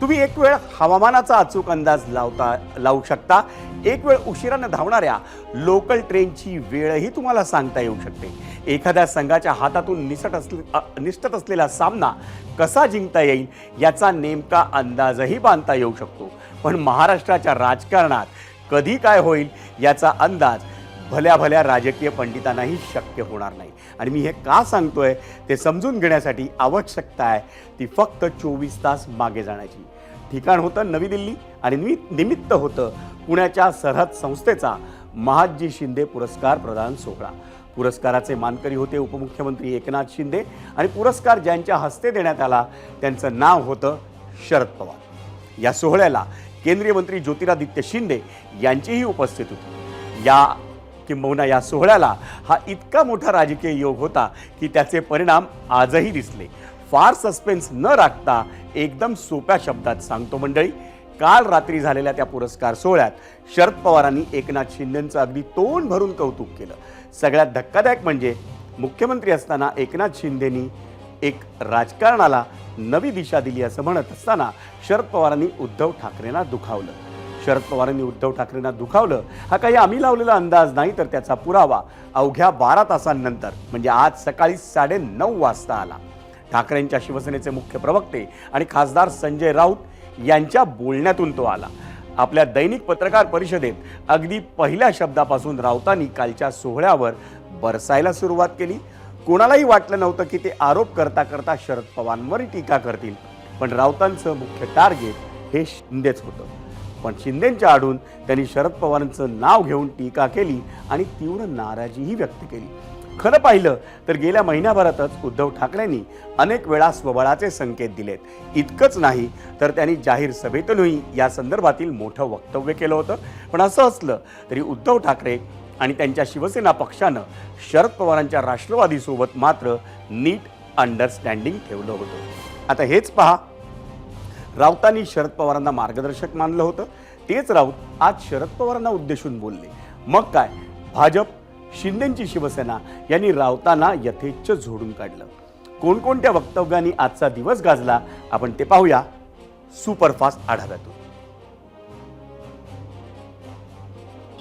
तुम्ही एक वेळ हवामानाचा अचूक अंदाज लावू शकता, एक वेळ उशिराने धावणाऱ्या लोकल ट्रेनची वेळही तुम्हाला सांगता येऊ शकते. एखाद्या संघाच्या हातातून निसटत असलेला सामना कसा जिंकता येईल याचा नेमका अंदाजही बांधता येऊ शकतो. पण महाराष्ट्राच्या राजकारणात कधी काय होईल याचा अंदाज भल्या भल्या राजकीय पंडितांनाही शक्य होणार नाही. आणि मी हे का सांगतोय ते समजून घेण्यासाठी आवश्यकता आहे ती फक्त 24 तास मागे जाण्याची. ठिकाण होतं नवी दिल्ली आणि निमित्त होतं पुण्याच्या सरहद संस्थेचा महादजी शिंदे पुरस्कार प्रदान सोहळा. पुरस्काराचे मानकरी होते उपमुख्यमंत्री एकनाथ शिंदे आणि पुरस्कार ज्यांच्या हस्ते देण्यात आला त्यांचं नाव होतं शरद पवार. या सोहळ्याला केंद्रीय मंत्री ज्योतिरादित्य शिंदे यांचीही उपस्थिती होती. किंबहुना या सोहळ्याला हा इतका मोठा राजकीय योग होता की त्याचे परिणाम आजही दिसले. फार सस्पेन्स न राखता एकदम सोप्या शब्दात सांगतो मंडळी, काल रात्री झालेल्या त्या पुरस्कार सोहळ्यात शरद पवारांनी एकनाथ शिंदेंचं अगदी तोंड भरून कौतुक केलं. सगळ्यात धक्कादायक म्हणजे मुख्यमंत्री असताना एकनाथ शिंदेंनी एक राजकारणाला नवी दिशा दिली असं म्हणत असताना शरद पवारांनी उद्धव ठाकरेंना दुखावलं. शरद पवारांनी उद्धव ठाकरेंना दुखावलं हा काही आम्ही लावलेला अंदाज नाही, तर त्याचा पुरावा अवघ्या 12 तासांनंतर म्हणजे आज सकाळी 9:30 वाजता आला. ठाकरेंच्या शिवसेनेचे मुख्य प्रवक्ते आणि खासदार संजय राऊत यांच्या बोलण्यातून तो आला. आपल्या दैनिक पत्रकार परिषदेत अगदी पहिल्या शब्दापासून राऊतांनी कालच्या सोहळ्यावर बरसायला सुरुवात केली. कोणालाही वाटलं नव्हतं की ते आरोप करता करता शरद पवारांवर टीका करतील, पण राऊतांचं मुख्य टार्गेट हे शिंदेच होतं. पण शिंदेंच्या आडून त्यांनी शरद पवारांचं नाव घेऊन टीका केली आणि तीव्र नाराजीही व्यक्त केली. खरं पाहिलं तर गेल्या महिन्याभरातच उद्धव ठाकरेंनी अनेक वेळा स्वबळाचे संकेत दिलेत. इतकंच नाही तर त्यांनी जाहीर सभेतूनही या संदर्भातील मोठं वक्तव्य केलं होतं. पण असं असलं तरी उद्धव ठाकरे आणि त्यांच्या शिवसेना पक्षानं शरद पवारांच्या राष्ट्रवादीसोबत मात्र नीट अंडरस्टँडिंग ठेवलं होतं. आता हेच पहा, राऊतांनी शरद पवारांना मार्गदर्शक मानलं होतं, तेच राऊत आज शरद पवारांना उद्देशून बोलले. मग काय, भाजप, शिंदेंची शिवसेना यांनी राऊतांना यथेच्छ झोडून काढलं. कोणकोणत्या वक्तव्यांनी आजचा दिवस गाजला आपण ते पाहूया सुपरफास्ट आढाव्यातून.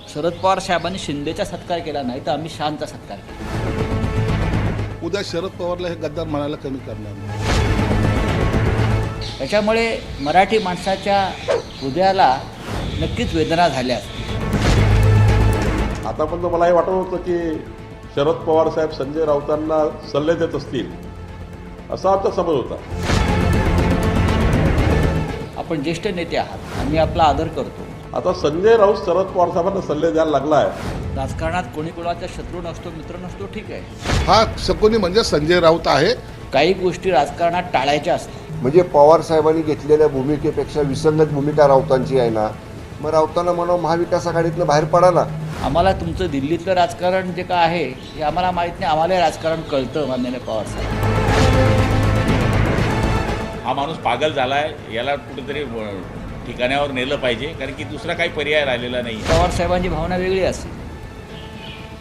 शरद पवार साहेबांनी शिंदेचा सत्कार केला नाही तर आम्ही शांतचा सत्कार केला. उद्या शरद पवारला हे गद्दार म्हणायला कमी करणार नाही. त्याच्यामुळे मराठी माणसाच्या हृदयाला नक्कीच वेदना झाल्या. आतापर्यंत मला हे वाटत होतं की शरद पवार साहेब संजय राऊतांना सल्ले देत असतील असा आमचा समज होता. आपण ज्येष्ठ नेते आहात, आम्ही आपला आदर करतो. आता संजय राऊत शरद पवार साहेबांना सल्ले द्यायला लागलाय. राजकारणात कोणी कोणाचा शत्रू नसतो, मित्र नसतो, ठीक आहे. हा शकुनी म्हणजे संजय राऊत आहे. काही गोष्टी राजकारणात टाळायच्या असतात. म्हणजे पवार साहेबांनी घेतलेल्या भूमिकेपेक्षा विसंगत भूमिका राऊतांची आहे ना, मग राऊतांना म्हणून महाविकास आघाडीतनं बाहेर पडा ना. आम्हाला तुमचं दिल्लीतलं राजकारण जे काय आहे हे आम्हाला माहीत नाही. आम्हाला राजकारण कळतं माननीय पवार साहेब. हा माणूस पागल झालाय, याला कुठेतरी ठिकाण्यावर नेलं पाहिजे, कारण की दुसरा काही पर्याय राहिलेला नाही. पवार साहेबांची भावना वेगळी असेल,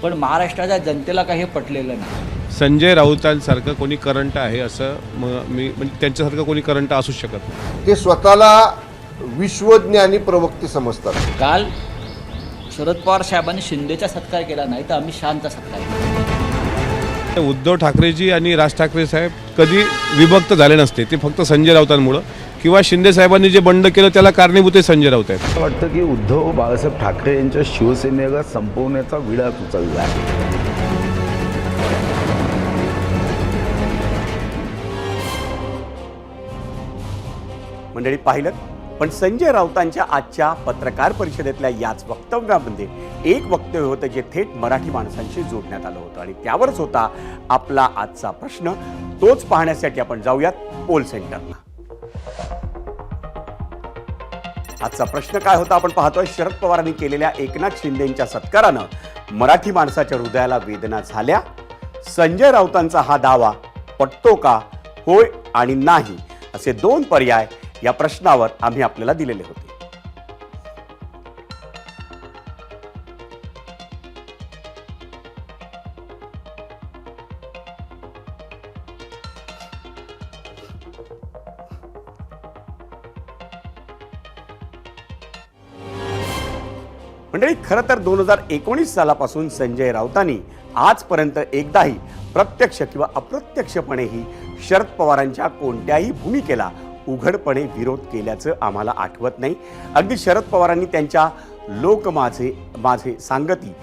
पण महाराष्ट्राच्या जनतेला काही पटलेलं नाही. संजय राऊतांसारखं कोणी करंट आहे असं मी म्हणजे त्यांच्यासारखं कोणी करंट असू शकत नाही. ते स्वतःला विश्वज्ञानी प्रवक्ते समजतात. काल शरद पवार साहेबांनी शिंदेचा सत्कार केला नाही तर आम्ही शांतचा सत्कार केला. उद्धव ठाकरेजी आणि राज ठाकरे साहेब कधी विभक्त झाले नसते. ते फक्त संजय राऊतांमुळं किंवा शिंदे साहेबांनी जे बंड केलं त्याला कारणीभूत संजय राऊत आहेत. असं वाटतं की उद्धव बाळासाहेब ठाकरे यांच्या शिवसेनेला संपवण्याचा विळा उचलला आहे. मंडळी पाहिलं, पण संजय राऊतांच्या आजच्या पत्रकार परिषदेतल्या याच वक्तव्यामध्ये एक वक्तव्य होतं जे थेट मराठी माणसांशी जोडण्यात आलं होतं आणि त्यावरच होता आपला आजचा प्रश्न. तोच पाहण्यासाठी आपण जाऊयात पोल सेंटरला. आजचा प्रश्न काय होता आपण पाहतोय. शरद पवारांनी केलेल्या एकनाथ शिंदेंच्या सत्कारानं मराठी माणसाच्या हृदयाला वेदना झाल्या. संजय राऊतांचा हा दावा पटतो का, होय आणि नाही असे 2 पर्याय या प्रश्नावर आम्ही आपल्याला दिलेले होते. मंडळी, खरं तर 2019 सालापासून संजय राऊतांनी आजपर्यंत एकदाही प्रत्यक्ष किंवा अप्रत्यक्षपणेही शरद पवारांच्या कोणत्याही भूमिकेला उघडपणे विरोध केल्याचं आम्हाला आठवत नाही. अगदी शरद पवारांनी त्यांच्या लोक माझे माझे सांगती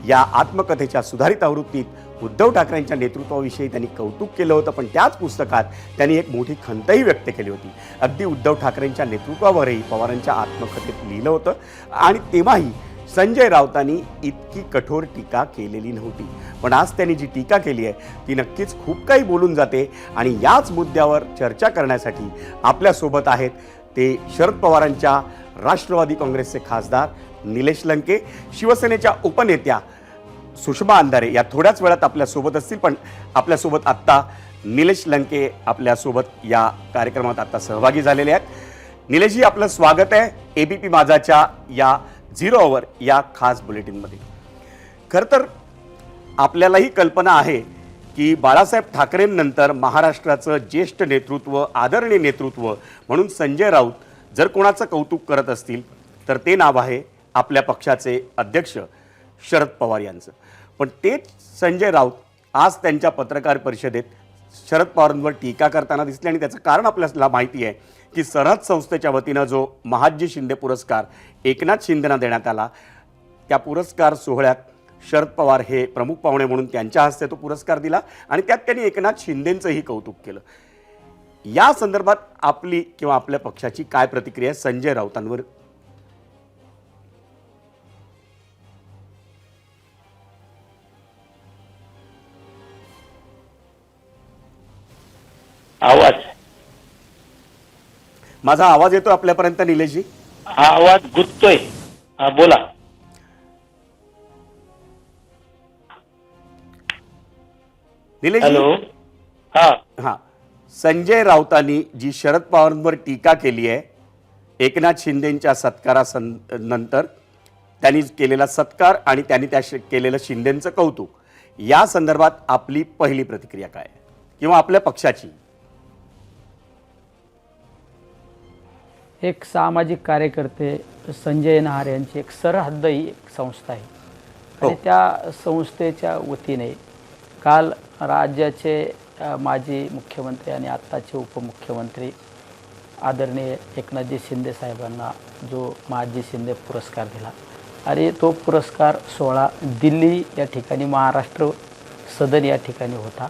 या आत्मकथेच्या सुधारित आवृत्तीत उद्धव ठाकरेंच्या नेतृत्वाविषयी त्यांनी कौतुक केलं होतं, पण त्याच पुस्तकात त्यांनी एक मोठी खंतही व्यक्त केली होती. अगदी उद्धव ठाकरेंच्या नेतृत्वावरही पवारांच्या आत्मकथेत लिहिलं होतं आणि तेव्हाही संजय राऊतांनी इतकी कठोर टीका केलेली नव्हती. पण आज त्यांनी जी टीका केली आहे ती नक्कीच खूप काही बोलून जाते आणि याच मुद्द्यावर चर्चा करण्यासाठी आपल्यासोबत आहेत ते शरद पवारांच्या राष्ट्रवादी काँग्रेसचे खासदार निलेश लंके, शिवसेनेच्या उपनेत्या सुषमा अंधारे या थोड्याच वेळात आपल्यासोबत असतील. पण आपल्यासोबत आत्ता निलेश लंके आपल्यासोबत या कार्यक्रमात आत्ता सहभागी झालेले आहेत. निलेशजी, आपलं स्वागत आहे ABP माझाच्या या 0 आवर या खास बुलेटिनमध्ये. खरं तर आपल्यालाही कल्पना आहे की बाळासाहेब ठाकरेंनंतर महाराष्ट्राचं ज्येष्ठ नेतृत्व, आदरणीय नेतृत्व म्हणून संजय राऊत जर कोणाचं कौतुक करत असतील तर ते नाव आहे आपल्या पक्षाचे अध्यक्ष शरद पवार यांचं. पण तेच संजय राऊत आज त्यांच्या पत्रकार परिषदेत शरद पवारांवर टीका करताना दिसले आणि त्याचं कारण आपल्याला माहिती आहे की सरहद संस्थेच्या वतीनं जो महादजी शिंदे पुरस्कार एकनाथ शिंदेंना देण्यात आला, त्या पुरस्कार सोहळ्यात शरद पवार हे प्रमुख पाहुणे म्हणून त्यांच्या हस्ते तो पुरस्कार दिला आणि त्यात त्यांनी एकनाथ शिंदेंचंही कौतुक केलं. या संदर्भात आपली किंवा आपल्या पक्षाची काय प्रतिक्रिया आहे संजय राऊतांवर? माझा आवाज येतो आपल्यापर्यंत निलेशजी? हा आवाज गुंततोय. हा बोला. निलेशजी, हॅलो. हा हां, संजय राऊतांनी जी शरद पवारांवर टीका केली आहे एकनाथ शिंदेंच्या सत्कारानंतर त्यांनी केलेला सत्कार आणि त्यांनी केलेलं शिंदेंचं कौतुक, या संदर्भात आपली पहिली प्रतिक्रिया काय आहे किंवा आपल्या पक्षाची? एक सामाजिक कार्यकर्ते संजय नहार यांची एक सरहद्द ही एक संस्था आहे आणि त्या संस्थेच्या वतीने काल राज्याचे माजी मुख्यमंत्री आणि आत्ताचे उपमुख्यमंत्री आदरणीय एकनाथजी शिंदे साहेबांना जो महादजी शिंदे पुरस्कार दिला आणि तो पुरस्कार सोहळा दिल्ली या ठिकाणी महाराष्ट्र सदन या ठिकाणी होता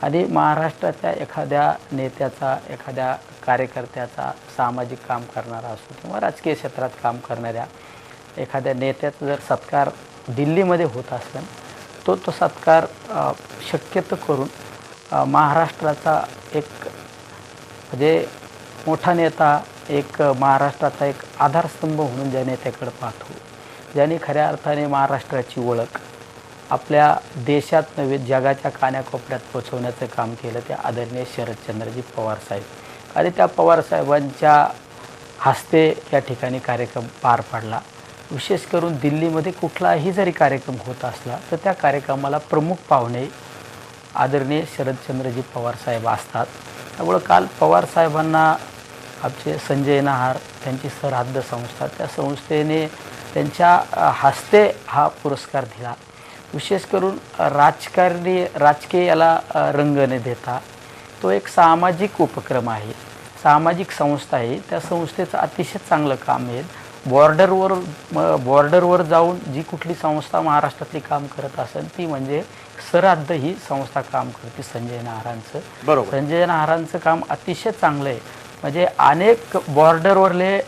आणि महाराष्ट्राच्या एखाद्या नेत्याचा, एखाद्या कार्यकर्त्याचा, सामाजिक काम करणारा असो किंवा राजकीय क्षेत्रात काम करणाऱ्या एखाद्या नेत्याचा जर सत्कार दिल्लीमध्ये होत असेल तो सत्कार शक्यतो करून महाराष्ट्राचा एक म्हणजे मोठा नेता, एक महाराष्ट्राचा एक आधारस्तंभ म्हणून ज्या नेत्याकडे पाहतो, ज्यांनी खऱ्या अर्थाने महाराष्ट्राची ओळख आपल्या देशात नव्हे जगाच्या कानाकोपऱ्यात पोचवण्याचं काम केलं ते आदरणीय शरदचंद्रजी पवार साहेब आणि त्या पवारसाहेबांच्या हस्ते या ठिकाणी कार्यक्रम पार पडला. विशेष करून दिल्लीमध्ये कुठलाही जरी कार्यक्रम होत असला तर त्या कार्यक्रमाला प्रमुख पाहुणे आदरणीय शरदचंद्रजी पवार साहेब असतात. त्यामुळं काल पवार साहेबांना आमचे संजय नहार त्यांची सरहद्द संस्था, त्या संस्थेने त्यांच्या हस्ते हा पुरस्कार दिला. विशेष करून राजकीय याला रंग न देता तो एक सामाजिक उपक्रम आहे, सामाजिक संस्था आहे. त्या संस्थेचं अतिशय चांगलं काम आहे. बॉर्डरवर जाऊन जी कुठली संस्था महाराष्ट्रातली काम करत असेल ती म्हणजे सरहद्द ही संस्था काम करते संजय नहारांचं. बरोबर. संजय नहारांचं काम अतिशय चांगलं आहे. म्हणजे अनेक बॉर्डरवरले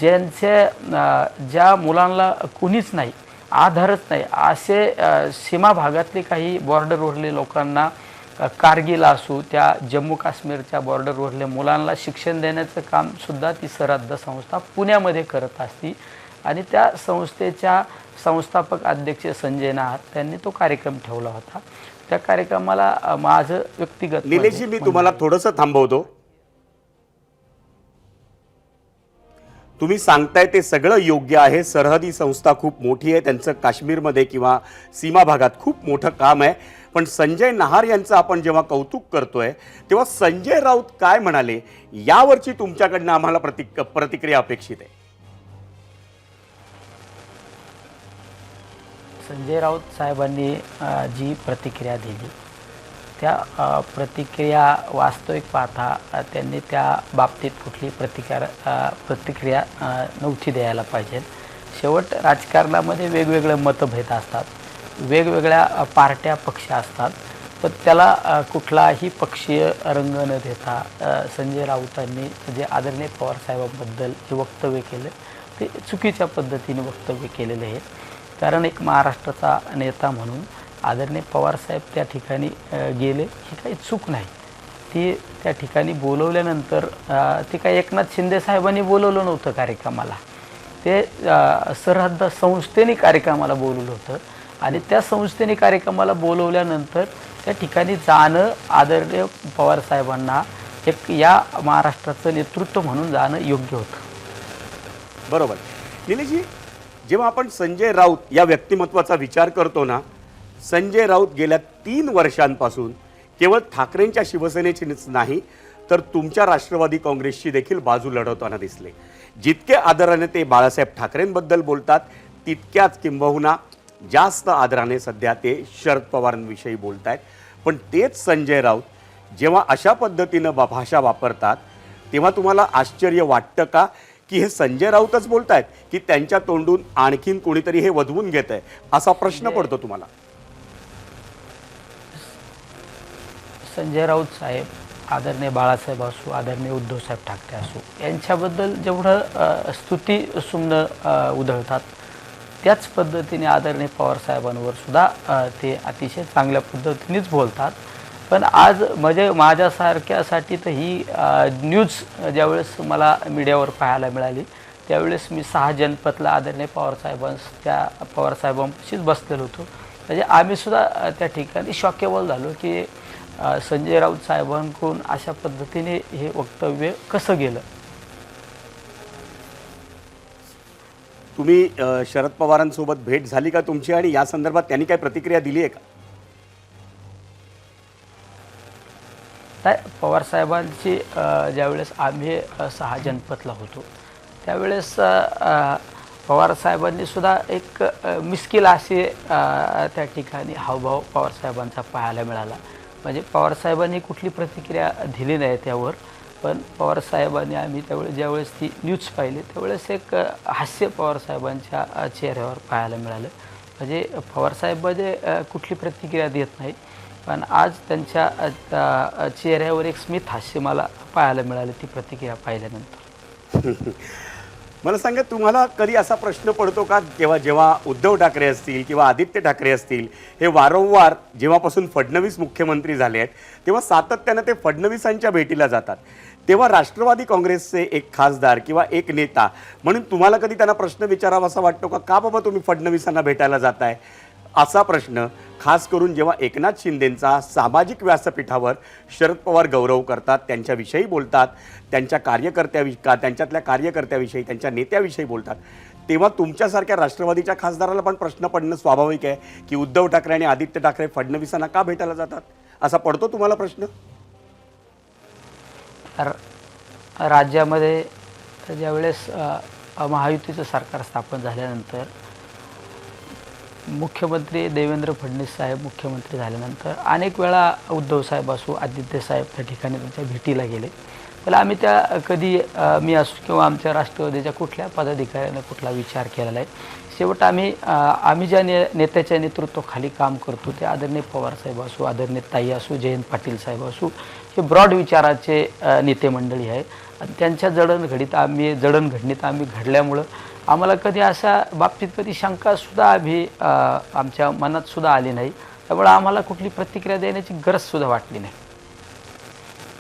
ज्या मुलांना कुणीच नाही, आधारच नाही, असे सीमा भागातले काही बॉर्डरवरले लोकांना कारगिल असू, त्या जम्मू काश्मीरच्या बॉर्डरवरल्या मुलांना शिक्षण देण्याचं कामसुद्धा ती सरहद्द संस्था पुण्यामध्ये करत असती आणि त्या संस्थेच्या संस्थापक अध्यक्ष संजय नहार त्यांनी तो कार्यक्रम ठेवला होता. त्या कार्यक्रमाला माझं व्यक्तिगत निलेशजी, मी तुम्हाला थोडंसं थांबवतो. तुम्ही सांगताय ते सगळं योग्य आहे. सरहदी संस्था खूप मोठी आहे, त्यांचं काश्मीरमध्ये किंवा सीमा भागात खूप मोठं काम आहे. पण संजय नहार यांचं आपण जेव्हा कौतुक करतोय तेव्हा संजय राऊत काय म्हणाले यावरची तुमच्याकडनं आम्हाला प्रतिक्रिया अपेक्षित आहे. संजय राऊत साहेबांनी जी प्रतिक्रिया दिली त्या प्रतिक्रिया वास्तविक पाहता त्यांनी त्या बाबतीत कुठली प्रतिक्रिया नव्हती द्यायला पाहिजे. शेवट राजकारणामध्ये वेगवेगळे मतभेद असतात, वेगवेगळ्या पार्ट्या पक्ष असतात, पण त्याला कुठलाही पक्षीय रंग न देता संजय राऊतांनी जे आदरणीय पवारसाहेबांबद्दल जे वक्तव्य केलं ते चुकीच्या पद्धतीने वक्तव्य केलेलं आहे. कारण एक महाराष्ट्राचा नेता म्हणून आदरणीय पवारसाहेब त्या ठिकाणी गेले ही काही चूक नाही. ती त्या ठिकाणी बोलवल्यानंतर ते काही एकनाथ शिंदे साहेबांनी बोलवलं नव्हतं कार्यक्रमाला, ते सरहद्द संस्थेने कार्यक्रमाला बोलवलं होतं आणि त्या संस्थेने कार्यक्रमाला बोलवल्यानंतर त्या ठिकाणी जाणं आदरणीय पवारसाहेबांना एक या महाराष्ट्राचं नेतृत्व म्हणून जाणं योग्य होतं. बरोबर. निलेशजी, जेव्हा आपण संजय राऊत या व्यक्तिमत्वाचा विचार करतो ना, संजय राऊत गेल्या 3 वर्षांपासून केवळ ठाकरेंच्या शिवसेनेचीच नाही तर तुमच्या राष्ट्रवादी काँग्रेसची देखील बाजू लढवताना दिसले. जितके आदराने ते बाळासाहेब ठाकरेंबद्दल बोलतात तितक्याच किंबहुना जास्त आदराने सध्या ते शरद पवारांविषयी बोलत आहेत. पण तेच संजय राऊत जेव्हा अशा पद्धतीनं भाषा वापरतात तेव्हा तुम्हाला आश्चर्य वाटतं का की हे संजय राऊतच बोलत आहेत की त्यांच्या तोंडून आणखीन कोणीतरी हे वधवून घेत आहे असा प्रश्न पडतो तुम्हाला? संजय राऊत साहेब, आदरणीय बाळासाहेब असो, आदरणीय उद्धवसाहेब ठाकरे असो, यांच्याबद्दल जेवढं स्तुती सुमनं उधळतात त्याच पद्धतीने आदरणीय पवारसाहेबांवर सुद्धा ते अतिशय चांगल्या पद्धतीनेच बोलतात. पण आज म्हणजे माझ्यासारख्यासाठी तर ही न्यूज ज्यावेळेस मला मीडियावर पाहायला मिळाली त्यावेळेस मी 6 जनपथला आदरणीय पवारसाहेबांशीच बसलेलो होतो. म्हणजे आम्हीसुद्धा त्या ठिकाणी शॉकेबल झालो की संजय राऊत साहेबांकडून अशा पद्धतीने हे वक्तव्य कसं गेलं. तुम्ही शरद पवारांसोबत भेट झाली का तुमची आणि या संदर्भात त्यांनी काय प्रतिक्रिया दिली आहे का? पवारसाहेबांची ज्यावेळेस आम्ही 6 जनपथला होतो त्यावेळेस पवारसाहेबांनी सुद्धा एक मिश्किल असे त्या ठिकाणी हावभाव पवारसाहेबांचा पाहायला मिळाला. म्हणजे पवारसाहेबांनी कुठली प्रतिक्रिया दिली नाही त्यावर, पण पवारसाहेबांनी आम्ही त्यावेळेस ज्यावेळेस ती न्यूज पाहिली त्यावेळेस एक हास्य पवारसाहेबांच्या चेहऱ्यावर पाहायला मिळालं. म्हणजे पवारसाहेब म्हणजे कुठली प्रतिक्रिया देत नाही, पण आज त्यांच्या चेहऱ्यावर एक स्मित हास्य मला पाहायला मिळालं ती प्रतिक्रिया पाहिल्यानंतर. मला सांगा, तुम्हाला कधी असा प्रश्न पडतो का जेव्हा उद्धव ठाकरे असतील किंवा आदित्य ठाकरे असतील हे वारंवार जेव्हापासून फडणवीस मुख्यमंत्री झाले आहेत तेव्हा सातत्यानं ते फडणवीसांच्या भेटीला जातात, तेव्हा राष्ट्रवादी काँग्रेसचे एक खासदार किंवा एक नेता म्हणून तुम्हाला कधी त्यांना प्रश्न विचारावा असा वाटतो का बाबा तुम्ही फडणवीसांना भेटायला जाताय? असा प्रश्न खास करून जेव्हा एकनाथ शिंदेंचा सामाजिक व्यासपीठावर शरद पवार गौरव करतात, त्यांच्याविषयी बोलतात, त्यांच्यातल्या कार्यकर्त्याविषयी, त्यांच्या नेत्याविषयी बोलतात, तेव्हा तुमच्यासारख्या राष्ट्रवादीच्या खासदाराला पण प्रश्न पडणं स्वाभाविक आहे की उद्धव ठाकरे आणि आदित्य ठाकरे फडणवीसांना का भेटायला जातात, असा पडतो तुम्हाला प्रश्न? राज्यामध्ये ज्यावेळेस महायुतीचं सरकार स्थापन झाल्यानंतर मुख्यमंत्री देवेंद्र फडणवीस साहेब मुख्यमंत्री झाल्यानंतर अनेक वेळा उद्धव साहेब असो, आदित्य साहेब त्या ठिकाणी त्यांच्या भेटीला गेले. त्याला आम्ही त्या कधी मी असो किंवा आमच्या राष्ट्रवादीच्या कुठल्या पदाधिकाऱ्याने कुठला विचार केलेला आहे. शेवट आम्ही ज्या नेत्याच्या नेतृत्वाखाली काम करतो ते आदरणीय पवारसाहेब असो, आदरणीय ताई असो, जयंत पाटील साहेब असो, हे ब्रॉड विचाराचे नेते मंडळी आहे आणि त्यांच्या जडणघडीत आम्ही घडल्यामुळं आम्हाला कधी अशा बाबतीत कधी शंकासुद्धा आमच्या मनात सुद्धा आली नाही. त्यामुळे आम्हाला कुठली प्रतिक्रिया देण्याची गरजसुद्धा वाटली नाही.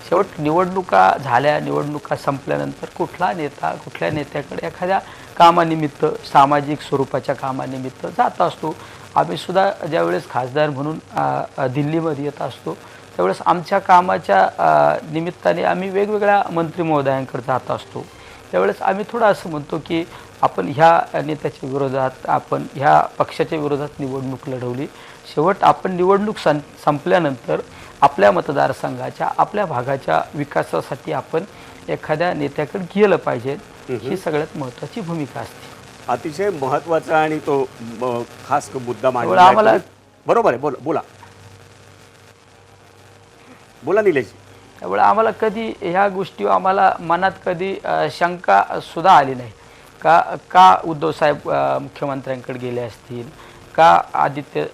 शेवट निवडणुका झाल्या, निवडणुका संपल्यानंतर कुठला नेता कुठल्या नेत्याकडे एखाद्या कामानिमित्त, सामाजिक स्वरूपाच्या कामानिमित्त जात असतो. आम्हीसुद्धा ज्यावेळेस खासदार म्हणून दिल्लीमध्ये येत असतो त्यावेळेस आमच्या कामाच्या निमित्ताने आम्ही वेगवेगळ्या मंत्री महोदयांकडे जात असतो. त्यावेळेस आम्ही थोडं असं म्हणतो की आपण ह्या नेत्याच्या विरोधात, आपण ह्या पक्षाच्या विरोधात निवडणूक लढवली. शेवट आपण निवडणूक संपल्यानंतर आपल्या मतदारसंघाच्या, आपल्या भागाच्या विकासासाठी आपण एखाद्या नेत्याकडे गेलं पाहिजे, ही सगळ्यात महत्त्वाची भूमिका असते. अतिशय महत्वाचा आणि तो खास मुद्दा त्यामुळे मांडला आहे आम्हाला- तुम्ही. बरोबर आहे, बोला बोला निलेश. त्यामुळे आम्हाला कधी ह्या गोष्टी आम्हाला मनात कधी शंका सुद्धा आली नाही का उद्धव साहेब मुख्यमंत्र्यांकडे गेले असतील, का आदित्य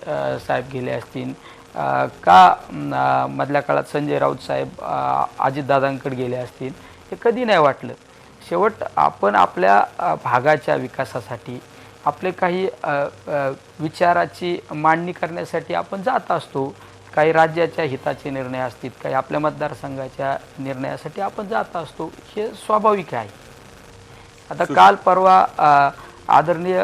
साहेब गेले असतील, का मधल्या काळात संजय राऊत साहेब अजितदादांकडे गेले असतील, हे कधी नाही वाटलं. शेवट आपण आपल्या भागाच्या विकासासाठी आपले काही विचाराची मांडणी करण्यासाठी आपण जात असतो. काही राज्याच्या हिताचे निर्णय असतील, काही आपल्या मतदारसंघाच्या निर्णयासाठी आपण जात असतो, हे स्वाभाविक आहे. आता काल परवा आदरणीय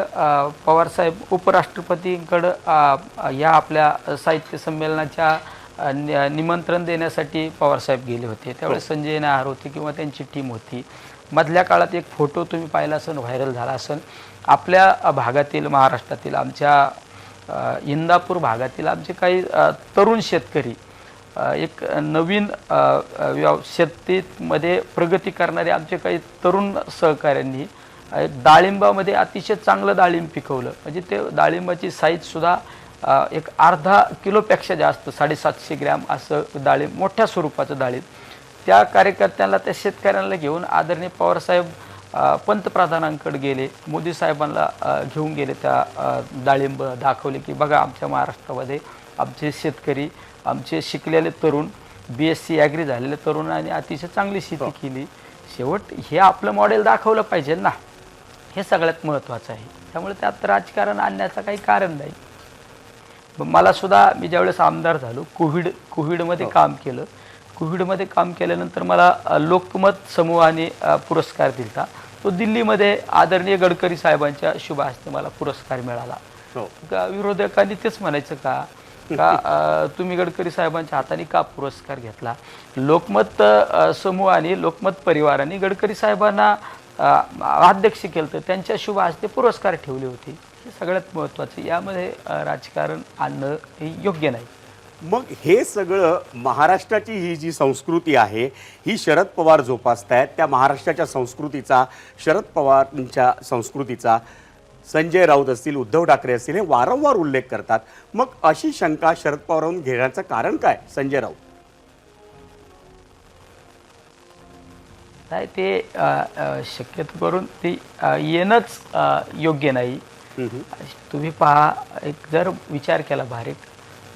पवारसाहेब उपराष्ट्रपतींकडं या आपल्या साहित्य संमेलनाच्या निमंत्रण देण्यासाठी पवारसाहेब गेले होते. त्यावेळेस संजय नाहर होते किंवा त्यांची टीम होती. मधल्या काळात एक फोटो तुम्ही पाहिला असेल, व्हायरल झाला असेल, आपल्या भागातील महाराष्ट्रातील आमच्या इंदापूर भागातील आमचे काही तरुण शेतकरी एक नवीन शेतीमध्ये प्रगती करणारे आमचे काही तरुण सहकाऱ्यांनी एक डाळिंबामध्ये अतिशय चांगलं डाळिंब पिकवलं. म्हणजे ते डाळिंबाची साईजसुद्धा एक अर्धा किलोपेक्षा जास्त 750 ग्रॅम असं डाळिंब, मोठ्या स्वरूपाचं डाळिंब. त्या कार्यकर्त्यांना, त्या शेतकऱ्यांना घेऊन आदरणीय पवारसाहेब पंतप्रधानांकडे गेले, मोदी साहेबांना घेऊन गेले. त्या डाळिंब दाखवले की बघा आमच्या महाराष्ट्रामध्ये आमचे शेतकरी, आमचे शिकलेले तरुण, BSc ॲग्री झालेले तरुणांनी अतिशय चांगली शेती केली. शेवट हे आपलं मॉडेल दाखवलं पाहिजे ना, हे सगळ्यात महत्त्वाचं आहे. त्यामुळे त्यात राजकारण आणण्याचं काही कारण नाही. मला सुद्धा, मी ज्यावेळेस आमदार झालो, कोविडमध्ये काम केलं. कोविडमध्ये काम केल्यानंतर मला लोकमत समूहाने पुरस्कार दिला. तो दिल्लीमध्ये आदरणीय गडकरी साहेबांच्या शुभ हस्ते मला पुरस्कार मिळाला. विरोधकांनी तेच म्हणायचं का तुम्ही गडकरी साहेबांच्या हाताने का पुरस्कार घेतला. लोकमत समूहाने, लोकमत परिवाराने गडकरी साहेबांना अध्यक्ष केलं, तर त्यांच्या शुभ हस्ते पुरस्कार ठेवले होते. हे सगळ्यात महत्त्वाचं. यामध्ये राजकारण आणणं हे योग्य नाही. मग हे सगळं महाराष्ट्राची ही जी संस्कृती आहे, ही शरद पवार जोपासतायत. त्या महाराष्ट्राच्या संस्कृतीचा, शरद पवारांच्या संस्कृतीचा संजय राऊत असतील, उद्धव ठाकरे असतील, हे वारंवार उल्लेख करतात. मग अशी शंका शरद पवारांवरून घेण्याचं कारण काय संजय राऊत? नाही, ते शक्यतो करून ते येणंच योग्य नाही. तुम्ही पहा, एक जर विचार केला बारीक,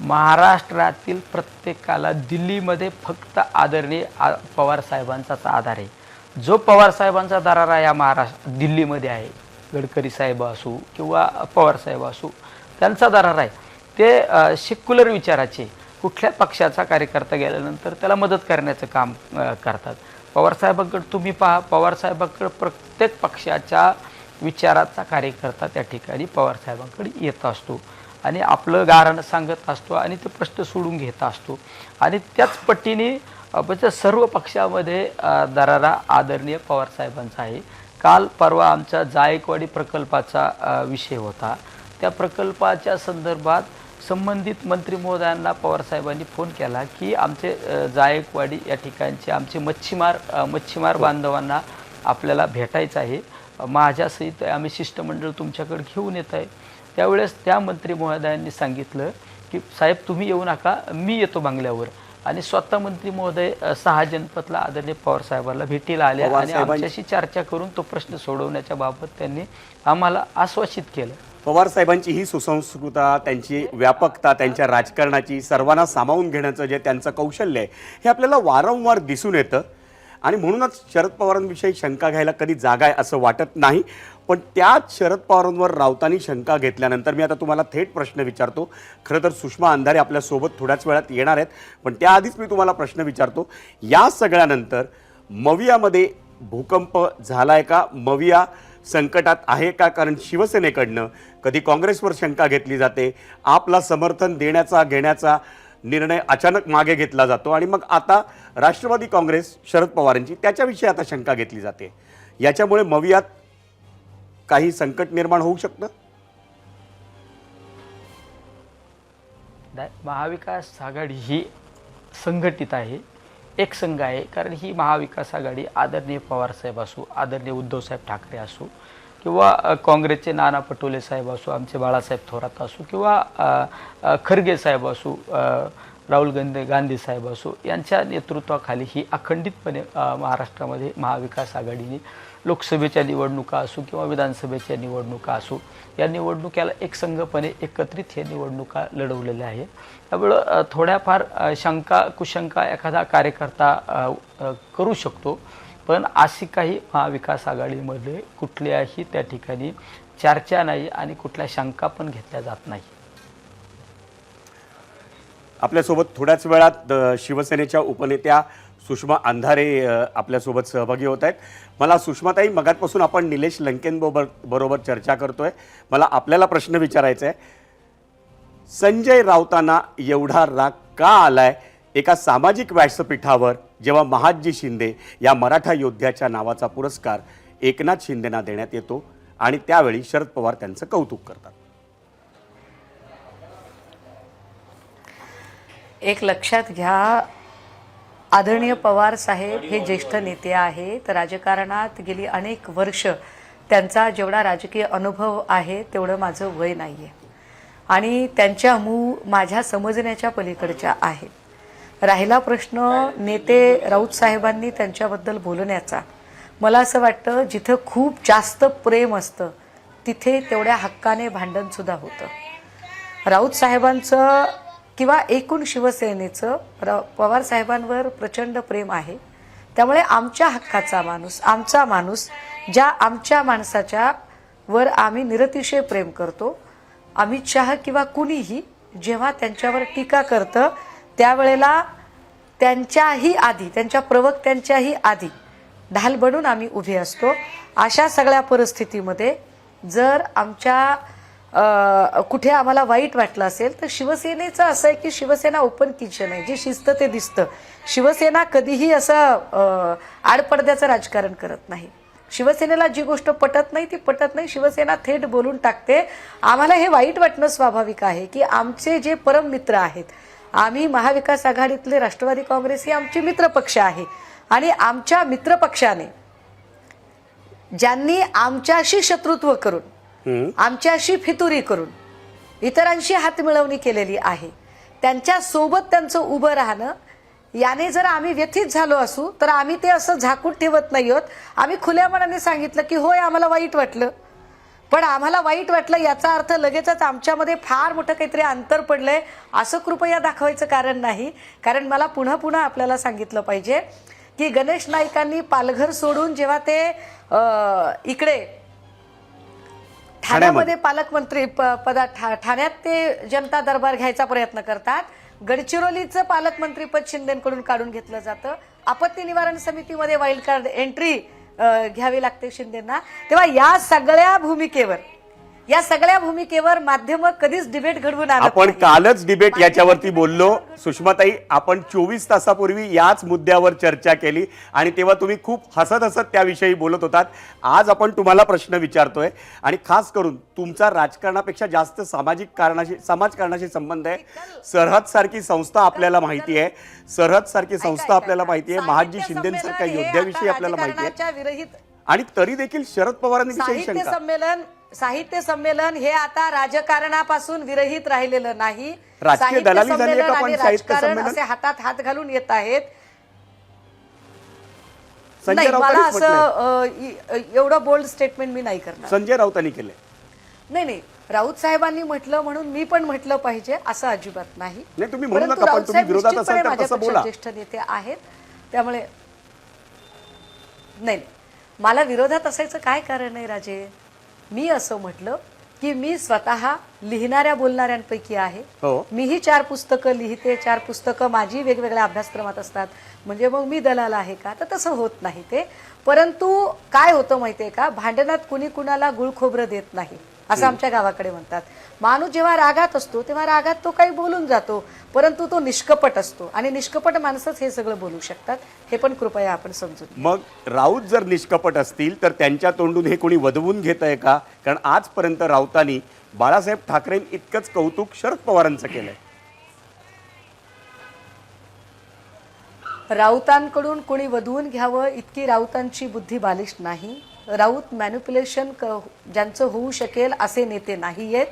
महाराष्ट्रातील प्रत्येकाला दिल्लीमध्ये फक्त आदरणीय पवार साहेबांचाच आधार आहे. जो पवार साहेबांचा दरारा या दिल्लीमध्ये आहे, गडकरी साहेब असू किंवा पवार साहेब असू, त्यांचा दरारा आहे. ते सेक्युलर विचाराचे, कुठल्या पक्षाचा कार्यकर्ता गेल्यानंतर त्याला मदत करण्याचं काम करतात. पवारसाहेबांकडे तुम्ही पहा, पवारसाहेबांकडे प्रत्येक पक्षाच्या विचाराचा कार्यकर्ता त्या ठिकाणी पवारसाहेबांकडे येत असतो आणि आपलं गाऱ्हाणं सांगत असतो आणि ते प्रश्न सोडून घेत असतो. आणि त्याच पट्टीने सर्व पक्षामध्ये दरारा आदरणीय पवारसाहेबांचा आहे. काल परवा आमचा जायकवाडी प्रकल्पाचा विषय होता. त्या प्रकल्पाच्या संदर्भात संबंधित मंत्री महोदयांना पवारसाहेबांनी फोन केला की आमचे जायकवाडी या ठिकाणचे आमचे मच्छीमार बांधवांना आपल्याला भेटायचं आहे, माझ्यासहित आम्ही शिष्टमंडळ तुमच्याकडे घेऊन येत आहे. त्यावेळेस त्या मंत्री महोदयांनी सांगितलं की साहेब तुम्ही येऊ नका, मी येतो बंगल्यावर. आणि स्वतः मंत्री महोदय 6 जनपदला आदरणीय पवारसाहेबांना भेटीला आले आणि आमच्याशी चर्चा करून तो प्रश्न सोडवण्याच्या बाबत त्यांनी आम्हाला आश्वासित केलं. पवार साहेबांची ही सुसंस्कृतता, त्यांची व्यापकता, त्यांच्या राजकारणाची सर्वांना सामावून घेण्याचं जे त्यांचं कौशल्य आहे, हे आपल्याला वारंवार दिसून येतं. आणि म्हणूनच शरद पवारांविषयी शंका घ्यायला कधी जागा आहे असं वाटत नाही. पण त्याच शरद पवारांवर राऊतांनी शंका घेतल्यानंतर मी आता तुम्हाला थेट प्रश्न विचारतो. खरं तर सुषमा अंधारे आपल्यासोबत थोड्याच वेळात येणार आहेत, पण त्याआधीच मी तुम्हाला प्रश्न विचारतो. या सगळ्यानंतर मवियामध्ये भूकंप झालाय का? मविया संकटात आहे का? कारण शिवसेनेकडनं कधी काँग्रेसवर शंका घेतली जाते, आपला समर्थन देण्याचा घेण्याचा निर्णय अचानक मागे घेतला जातो आणि मग आता राष्ट्रवादी काँग्रेस शरद पवारांची त्याच्याविषयी आता शंका घेतली जाते. याच्यामुळे मवियात काही संकट निर्माण होऊ शकतं? महाविकास आघाडी ही संघटित आहे, एक संघ आहे. कारण ही महाविकास आघाडी आदरणीय पवारसाहेब असो, आदरणीय उद्धवसाहेब ठाकरे असो किंवा काँग्रेसचे नाना पटोले साहेब असो, आमचे बाळासाहेब थोरात असो, किंवा खरगे साहेब असो, राहुल गांधी साहेब असो, यांच्या नेतृत्वाखाली ही अखंडितपणे महाराष्ट्रामध्ये महाविकास आघाडीने लोकसभेच्या निवडणुका असो किंवा विधानसभेच्या निवडणुका असो, या निवडणुकीला एकसंघपणे एकत्रित हे निवडणुका लढवलेल्या आहेत. त्यामुळं थोड्याफार शंका कुशंका एखादा कार्यकर्ता करू शकतो, पण अशी काही महाविकास आघाडीमध्ये कुठल्याही त्या ठिकाणी चर्चा नाही आणि कुठल्या शंका पण घेतल्या जात नाही. आपल्यासोबत थोड्याच वेळात शिवसेनेच्या उपनेत्या सुषमा अंधारे आपल्यासोबत सहभागी होत आहेत. मला सुषमाताई, मगातपासून आपण निलेश लंकेंबरोबर चर्चा करतोय. मला आपल्याला प्रश्न विचारायचा आहे, संजय राऊतांना एवढा राग का आलाय एका सामाजिक व्यासपीठावर, जेव्हा महादजी शिंदे या मराठा योद्ध्याच्या नावाचा पुरस्कार एकनाथ शिंदेंना देण्यात येतो आणि त्यावेळी शरद पवार त्यांचं कौतुक करतात? एक लक्षात घ्या, आदरणीय पवार साहेब हे ज्येष्ठ नेते आहेत. राजकारणात गेली अनेक वर्ष त्यांचा जेवढा राजकीय अनुभव आहे तेवढं माझं वय नाही आहे आणि त्यांच्या माझ्या समजण्याच्या पलीकडच्या आहेत. राहिला प्रश्न नेते राऊत साहेबांनी त्यांच्याबद्दल बोलण्याचा, मला असं वाटतं जिथं खूप जास्त प्रेम असतं तिथे तेवढ्या हक्काने भांडणसुद्धा होतं. राऊत साहेबांचं किंवा एकूण शिवसेनेचं पवार साहेबांवर प्रचंड प्रेम आहे. त्यामुळे आमच्या हक्काचा माणूस, आमचा माणूस, ज्या आमच्या माणसाच्या वर आम्ही निरतिशय प्रेम करतो, अमित शहा किंवा कुणीही जेव्हा त्यांच्यावर टीका करतं त्यावेळेला त्यांच्याही आधी, त्यांच्या प्रवक्त्यांच्याही आधी ढाल बनून आम्ही उभे असतो. अशा सगळ्या परिस्थितीमध्ये जर आमच्या कुठे आम्हाला वाईट वाटलं असेल तर शिवसेनेचं असं आहे की शिवसेना ओपन किचन आहे, जे शिस्त ते दिसतं. शिवसेना कधीही असं आडपडद्याचं राजकारण करत नाही. शिवसेनेला जी गोष्ट पटत नाही ती पटत नाही, शिवसेना थेट बोलून टाकते. आम्हाला हे वाईट वाटणं स्वाभाविक आहे की आमचे जे परम मित्र आहेत, आम्ही महाविकास आघाडीतले राष्ट्रवादी काँग्रेस ही आमची मित्रपक्ष आहे आणि आमच्या मित्रपक्षाने ज्यांनी आमच्याशी शत्रुत्व करून, आमच्याशी फितुरी करून इतरांशी हातमिळवणी केलेली आहे, त्यांच्या सोबत त्यांचं उभं राहणं, याने जर आम्ही व्यथित झालो असू तर आम्ही ते असं झाकून ठेवत नाही आहोत. आम्ही खुल्या मनाने सांगितलं की होय आम्हाला वाईट वाटलं, पण आम्हाला वाईट वाटलं याचा अर्थ लगेचच आमच्यामध्ये फार मोठं काहीतरी अंतर पडलंय असं कृपया दाखवायचं कारण नाही. कारण मला पुन्हा पुन्हा आपल्याला सांगितलं पाहिजे की गणेश नाईकांनी पालघर सोडून जेव्हा ते इकडे ठाण्यामध्ये पालकमंत्री ठाण्यात ते जनता दरबार घ्यायचा प्रयत्न करतात, गडचिरोलीचं पालकमंत्रीपद शिंदेकडून काढून घेतलं जातं, आपत्ती निवारण समितीमध्ये वाईल्ड कार्ड एंट्री घ्यावी लागते शिंदेंना. तेव्हा या सगळ्या भूमिकेवर माध्यम कधीच डिबेट घडवून आणत आपण नाही. कालच डिबेट याच्यावरती बोललो. सुषमाताई, आपण 24 तासापूर्वी याच मुद्द्यावर चर्चा केली आणि तेव्हा तुम्ही खूप हसत हसत त्याविषयी बोलत होतात. आज आपण तुम्हाला प्रश्न विचारतोय आणि खास करून तुमचा राजकारणापेक्षा जास्त समाजकारणाशी संबंध आहे. सरहद सारखी संस्था आपल्याला माहिती आहे, महादजी शिंदेसारख्या योद्ध्याविषयी आपल्याला माहिती आहे आणि तरी देखील शरद पवारांनी साहित्य संमेलन हे आता राजकारणापासून विरहित राहिलेलं नाही. राजकीय दलाली झाली आहे का पण साहित्य राजकारण असे हातात हात घालून येत आहेत. नाही, मला असं एवढं बोल्ड स्टेटमेंट मी नाही करणार. संजय राऊतांनी केले नाही, राऊत साहेबांनी म्हटलं म्हणून मी पण म्हटलं पाहिजे असं अजिबात नाही. तुम्ही म्हणू नका, पण तुम्ही विरोधात असाल तर तसं बोला. ज्येष्ठ नेते आहेत त्यामुळे नाही, मला विरोधात असायचं काय कारण आहे राजे. मी असं म्हटलं की मी स्वतः लिहिणाऱ्या बोलणाऱ्यांपैकी आहे. मीही 4 पुस्तकं लिहिते, 4 पुस्तकं माझी वेगवेगळ्या अभ्यासक्रमात असतात. म्हणजे मग मी दलाल आहे का? तर तसं होत नाही ते. परंतु काय होतं माहितीये का, भांडणात कुणी कुणाला गुळखोबरं देत नाही असं आमच्या गावाकडे म्हणतात. माणूस जेव्हा रागात असतो तेव्हा रागात तो काही बोलून जातो, परंतु तो निष्कपट असतो आणि निष्कपट माणसंच हे सगळं बोलू शकतात. हे पण कृपया आपण समजून. मग राऊत जर निष्कपट असतील तर त्यांच्या तोंडून हे कोणी वदवून घेत आहे का? कारण आजपर्यंत राऊतांनी बाळासाहेब ठाकरे इतकंच कौतुक शरद पवारांचं केलंय. राऊतांकडून कोणी वधवून घ्यावं इतकी राऊतांची बुद्धी बालिश नाही. राऊत मॅन्युप्युलेशन ज्यांचं होऊ शकेल असे नेते नाही आहेत.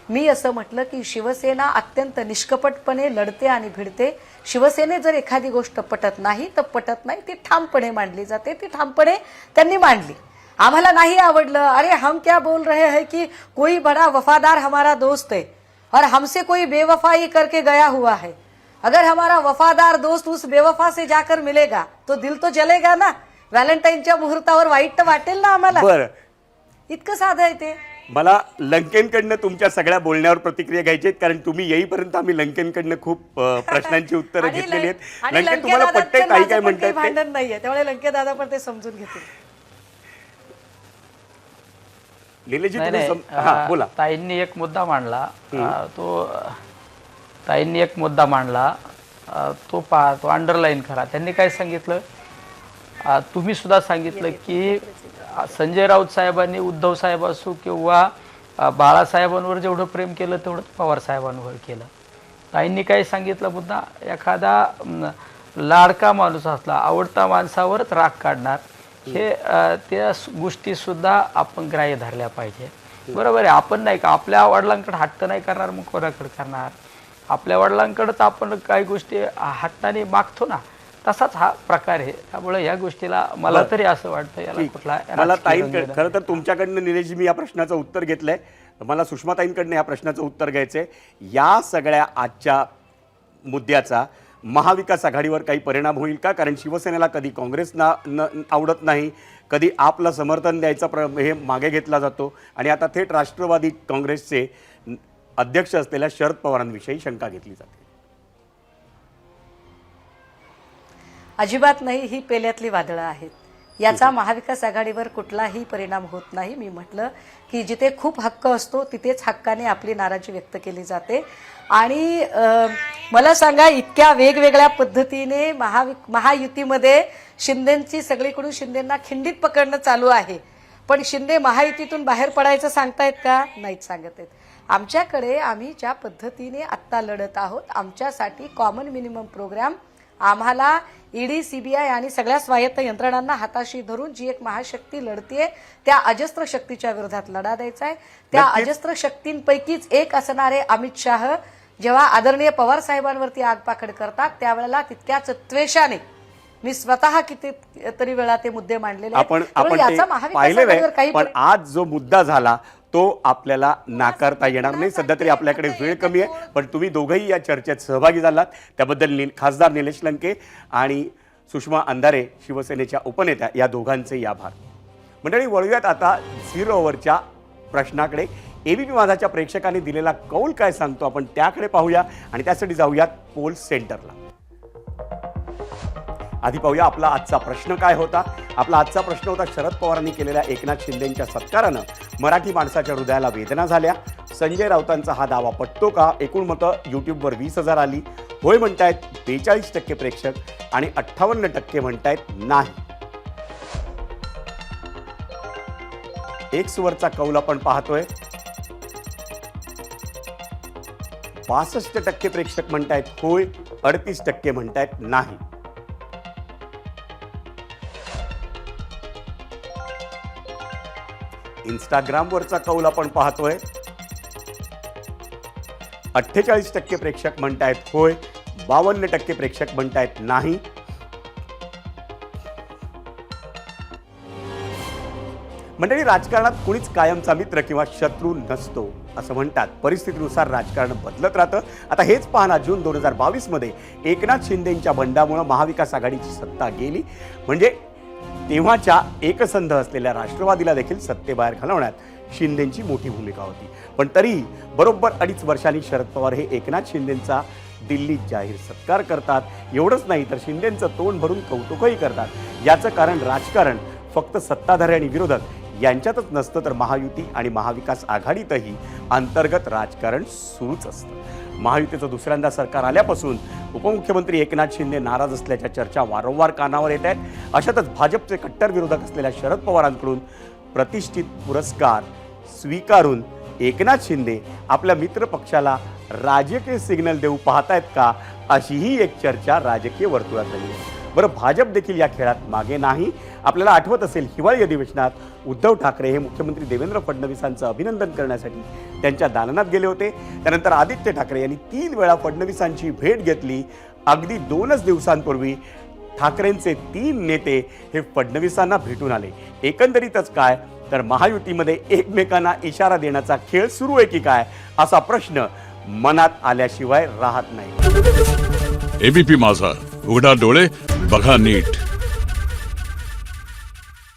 मी असं म्हटलं की शिवसेना अत्यंत निष्कपटपणे लढते आणि भिडते. शिवसेने जर एखादी गोष्ट पटत नाही तर पटत नाही, ती ठामपणे मांडली जाते, ती ठामपणे त्यांनी मांडली. आम्हाला नाही आवडलं, अरे हम क्या बोल रहे हैं कि कोई बड़ा वफादार हमारा दोस्त है और हमसे कोई बेवफाई करके गया हुआ है. अगर हमारा वफादार दोस्त उस बेवफा से जाकर मिलेगा तो दिल तो जलेगा ना. व्हॅलेंटाईनच्या मुहूर्तावर वाईट तर वाटेल ना आम्हाला. बरं, इतकं साधं आहे ते. मला लंकेनकडनं तुमच्या सगळ्या बोलण्यावर प्रतिक्रिया घ्यायची आहेत, कारण तुम्ही येईपर्यंत आम्ही लंकेनकडनं खूप प्रश्नांची उत्तरं आणि घेतलेली आहेत. आणि लंकेन, तुम्हाला पटतंय लंकेदादांचं ताई माझं काय पण म्हणतायत काही ते? भांडण नाहीये, त्यामुळे लंके दादा पण ते समजून घेतील. निलेशजी, नाही, तुम्ही नाही. हां, बोला. ताईंनी एक मुद्दा मांडला. ताईंनी एक मुद्दा मांडला, तो अंडरलाईन करा. त्यांनी काय सांगितलं, तुम्ही सुद्धा सांगितलं की संजय राऊत साहेबांनी उद्धव साहेब असो किंवा बाळासाहेबांवर जेवढं प्रेम केलं तेवढं पवार साहेबांवर केलं. ताईंनी काय सांगितलं मुद्दा, एखादा लाडका माणूस असला, आवडता माणसावरच राग काढणार, हे त्या गोष्टीसुद्धा आपण ग्राह्य धरल्या पाहिजे. बरोबर आहे. आपण नाही का आपल्या वडिलांकडे हट्ट नाही करणार, मग कोणाकडे करणार? आपल्या वडिलांकडंच आपण काही गोष्टी हट्टाने मागतो ना, तसाच हा प्रकार आहे. त्यामुळे या गोष्टीला मला तरी असं वाटतं याला कुठला मला ताईंकडे, खरं तर तुमच्याकडनं निलेशजी मी या प्रश्नाचं उत्तर घेतलंय. मला सुषमाताईंकडनं या प्रश्नाचं उत्तर घ्यायचंय. या सगळ्या आजच्या मुद्द्याचा महाविकास आघाडीवर काही परिणाम होईल का? कारण शिवसेनेला कधी काँग्रेसना आवडत नाही, कधी आपलं समर्थन द्यायचा हे मागे घेतला जातो, आणि आता थेट राष्ट्रवादी काँग्रेसचे अध्यक्ष असलेल्या शरद पवारांविषयी शंका घेतली जाते. अजिबात नाही. ही पेल्यातली वादळं आहेत. याचा महाविकास आघाडीवर कुठलाही परिणाम होत नाही. मी म्हटलं की जिथे खूप हक्क असतो तिथेच हक्काने आपली नाराजी व्यक्त केली जाते. आणि मला सांगा, इतक्या वेगवेगळ्या पद्धतीने महायुतीमध्ये शिंदेंची सगळीकडून शिंदेंना खिंडीत पकडणं चालू आहे, पण शिंदे महायुतीतून बाहेर पडायचं सांगतायत का? नाहीच सांगत आहेत. आमच्याकडे आम्ही ज्या पद्धतीने आत्ता लढत आहोत, आमच्यासाठी कॉमन मिनिमम प्रोग्राम, आम्हाला ईडी, सीबीआय आणि सगळ्या स्वायत्त यंत्रणांना हाताशी धरून जी एक महाशक्ती लढतीये त्या अजस्त्र शक्तीच्या विरोधात लढा द्यायचा आहे. त्या अजस्त्र शक्तींपैकीच एक असणारे अमित शाह जेव्हा आदरणीय पवार साहेबांवरती आगपाखड करतात त्यावेळेला तितक्याच त्वेषाने मी स्वतः किती तरी वेळा ते मुद्दे मांडलेले आहेत. आपण याचा ते महाविकास पाहिलेलं आघाडीवर आहे, काही पण आज जो मुद्दा झाला तो आपल्याला नाकारता येणार नाही. सध्या तरी आपल्याकडे वेळ कमी आहे, पण तुम्ही दोघंही या चर्चेत सहभागी झालात त्याबद्दल खासदार निलेश लंके आणि सुषमा अंधारे शिवसेनेच्या उपनेत्या या दोघांचे आभार. मंडळी, वळूयात आता 0 ओव्हरच्या प्रश्नाकडे. एबीपी माझाच्या प्रेक्षकांनी दिलेला कौल काय सांगतो आपण त्याकडे पाहूया, आणि त्यासाठी जाऊयात पोल सेंटरला. आधी पाहूया आपला आजचा प्रश्न काय होता. आपला आजचा प्रश्न होता, शरद पवारांनी केलेल्या एकनाथ शिंदेंच्या सत्कारानं मराठी माणसाच्या हृदयाला वेदना झाल्या. संजय राऊतांचा हा दावा पटतो का? एकूण मतं यूट्यूबवर 20,000 आली. होय म्हणतायत 42% प्रेक्षक आणि 58% म्हणतायत नाही. एक्स वरचा कौल आपण पाहतोय. 62% प्रेक्षक म्हणतायत होय, 38% म्हणतायत नाही. इंस्टाग्रामवरचा कौल आपण पाहतोय. 48% प्रेक्षक म्हणतायत होय, 52% प्रेक्षक म्हणतायत नाही. मंडळी, राजकारणात कुणीच कायमचा मित्र किंवा शत्रू नसतो असं म्हणतात. परिस्थितीनुसार राजकारण बदलत राहतं. आता हेच पाहना, जून 2022 मध्ये एकनाथ शिंदेंच्या बंडामुळे महाविकास आघाडीची सत्ता गेली. म्हणजे तेव्हाच्या एकसंध असलेल्या राष्ट्रवादीला देखील सत्तेबाहेर घालवण्यात शिंदेंची मोठी भूमिका होती. पण तरीही बरोबर 2.5 वर्षांनी शरद पवार हे एकनाथ शिंदेंचा दिल्लीत जाहीर सत्कार करतात. एवढंच नाही तर शिंदेंचं तोंड भरून कौतुकही करतात. याचं कारण राजकारण फक्त सत्ताधारी आणि विरोधक यांच्यातच नसतं, तर महायुती आणि महाविकास आघाडीतही अंतर्गत राजकारण सुरूच असतं. महायुतीचं दुसऱ्यांदा सरकार आल्यापासून उपमुख्यमंत्री एकनाथ शिंदे नाराज असल्याच्या चर्चा वारंवार कानावर येत आहेत. अशातच भाजपचे कट्टर विरोधक असलेल्या शरद पवारांकडून प्रतिष्ठित पुरस्कार स्वीकारून एकनाथ शिंदे आपल्या मित्र पक्षाला राजकीय सिग्नल देऊ पाहतायत का, अशीही एक चर्चा राजकीय वर्तुळात झाली. बरं, भाजप देखील या खेळात मागे नाही. आपल्याला आठवत असेल, हिवाळी अधिवेशनात उद्धव ठाकरे हे मुख्यमंत्री देवेंद्र फडणवीसांचं अभिनंदन करण्यासाठी त्यांच्या दालनात गेले होते. त्यानंतर आदित्य ठाकरे यांनी 3 वेळा फडणवीसांची भेट घेतली. अगदी 2च दिवसांपूर्वी ठाकरेंचे 3 नेते हे फडणवीसांना भेटून आले. एकंदरीतच काय तर महायुतीमध्ये एकमेकांना इशारा देण्याचा खेळ सुरू आहे की काय, असा प्रश्न मनात आल्याशिवाय राहत नाही. एबीपी माझा, उघडा डोळे बघा नीट.